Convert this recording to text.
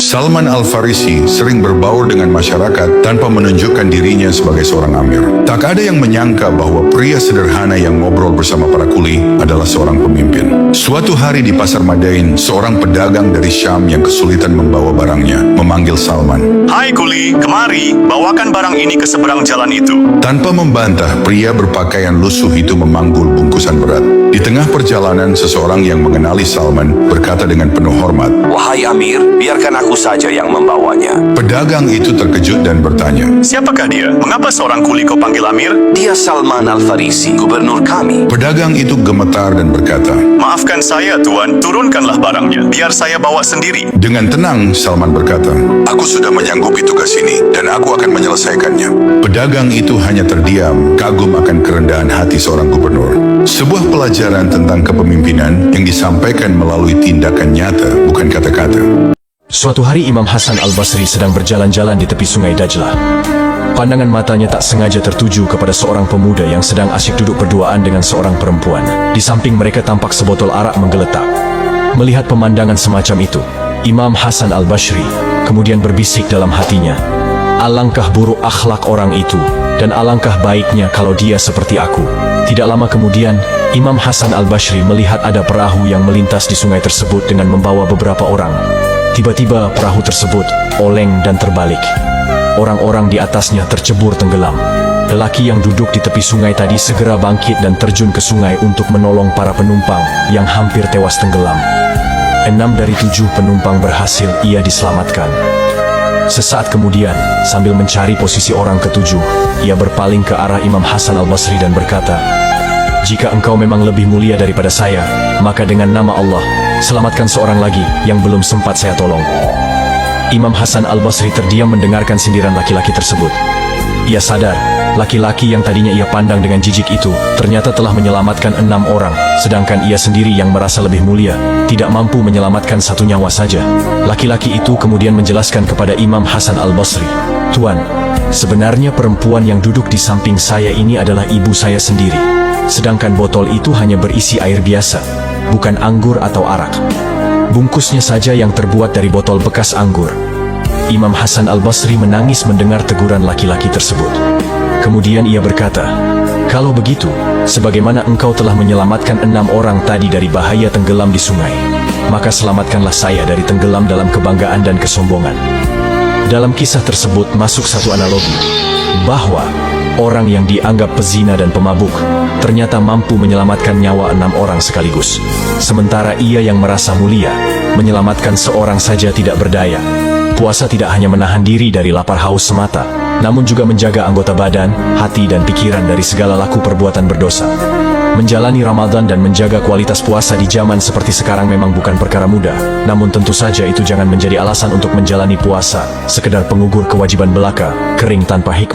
Salman Al-Farisi sering berbaur dengan masyarakat tanpa menunjukkan dirinya sebagai seorang amir. Tak ada yang menyangka bahwa pria sederhana yang ngobrol bersama para kuli adalah seorang pemimpin. Suatu hari di Pasar Madain, seorang pedagang dari Syam yang kesulitan membawa barangnya memanggil Salman. "Hai kuli, kemari, bawakan barang ini ke seberang jalan itu." Tanpa membantah, pria berpakaian lusuh itu memanggul bungkusan berat. Di tengah perjalanan, seseorang yang mengenali Salman berkata dengan penuh hormat, "Wahai Amir, biarkan aku saja yang membawanya." Pedagang itu terkejut dan bertanya, "Siapakah dia? Mengapa seorang kuli kau panggil Amir?" "Dia Salman Al-Farisi, gubernur kami." Pedagang itu gemetar dan berkata, "Maafkan saya tuan, turunkanlah barangnya, biar saya bawa sendiri." dengan tenang Salman berkata, "Aku sudah menyanggupi tugas ini dan aku akan menyelesaikannya." Pedagang itu hanya terdiam, kagum akan kerendahan hati seorang gubernur. Sebuah pelajaran tentang kepemimpinan yang disampaikan melalui tindakan nyata, bukan kata-kata. Suatu hari Imam Hasan Al-Basri sedang berjalan-jalan di tepi sungai Dajlah. Pandangan matanya tak sengaja tertuju kepada seorang pemuda yang sedang asyik duduk berduaan dengan seorang perempuan. Di samping mereka tampak sebotol arak menggeletak. Melihat pemandangan semacam itu, Imam Hasan Al-Basri kemudian berbisik dalam hatinya, "Alangkah buruk akhlak orang itu, dan alangkah baiknya kalau dia seperti aku." Tidak lama kemudian, Imam Hasan Al-Basri melihat ada perahu yang melintas di sungai tersebut dengan membawa beberapa orang. Tiba-tiba perahu tersebut oleng dan terbalik. Orang-orang di atasnya tercebur tenggelam. Lelaki yang duduk di tepi sungai tadi segera bangkit dan terjun ke sungai untuk menolong para penumpang yang hampir tewas tenggelam. 6 dari 7 penumpang berhasil ia diselamatkan. Sesaat kemudian, sambil mencari posisi orang ketujuh, ia berpaling ke arah Imam Hasan Al-Basri dan berkata, "Jika engkau memang lebih mulia daripada saya, maka dengan nama Allah, selamatkan seorang lagi yang belum sempat saya tolong." Imam Hasan Al-Basri terdiam mendengarkan sindiran laki-laki tersebut. Ia sadar, laki-laki yang tadinya ia pandang dengan jijik itu ternyata telah menyelamatkan 6 orang, sedangkan ia sendiri yang merasa lebih mulia tidak mampu menyelamatkan 1 nyawa saja. Laki-laki itu kemudian menjelaskan kepada Imam Hasan Al-Basri, "Tuan, sebenarnya perempuan yang duduk di samping saya ini adalah ibu saya sendiri. Sedangkan botol itu hanya berisi air biasa, bukan anggur atau arak. Bungkusnya saja yang terbuat dari botol bekas anggur." Imam Hasan Al-Basri menangis mendengar teguran laki-laki tersebut. Kemudian ia berkata, "Kalau begitu, sebagaimana engkau telah menyelamatkan 6 orang tadi dari bahaya tenggelam di sungai, maka selamatkanlah saya dari tenggelam dalam kebanggaan dan kesombongan." Dalam kisah tersebut masuk satu analogi, bahwa orang yang dianggap pezina dan pemabuk ternyata mampu menyelamatkan nyawa 6 orang sekaligus. Sementara ia yang merasa mulia, menyelamatkan seorang saja tidak berdaya. Puasa tidak hanya menahan diri dari lapar haus semata, namun juga menjaga anggota badan, hati dan pikiran dari segala laku perbuatan berdosa. Menjalani Ramadan dan menjaga kualitas puasa di zaman seperti sekarang memang bukan perkara mudah, namun tentu saja itu jangan menjadi alasan untuk menjalani puasa, sekedar pengugur kewajiban belaka, kering tanpa hikmah.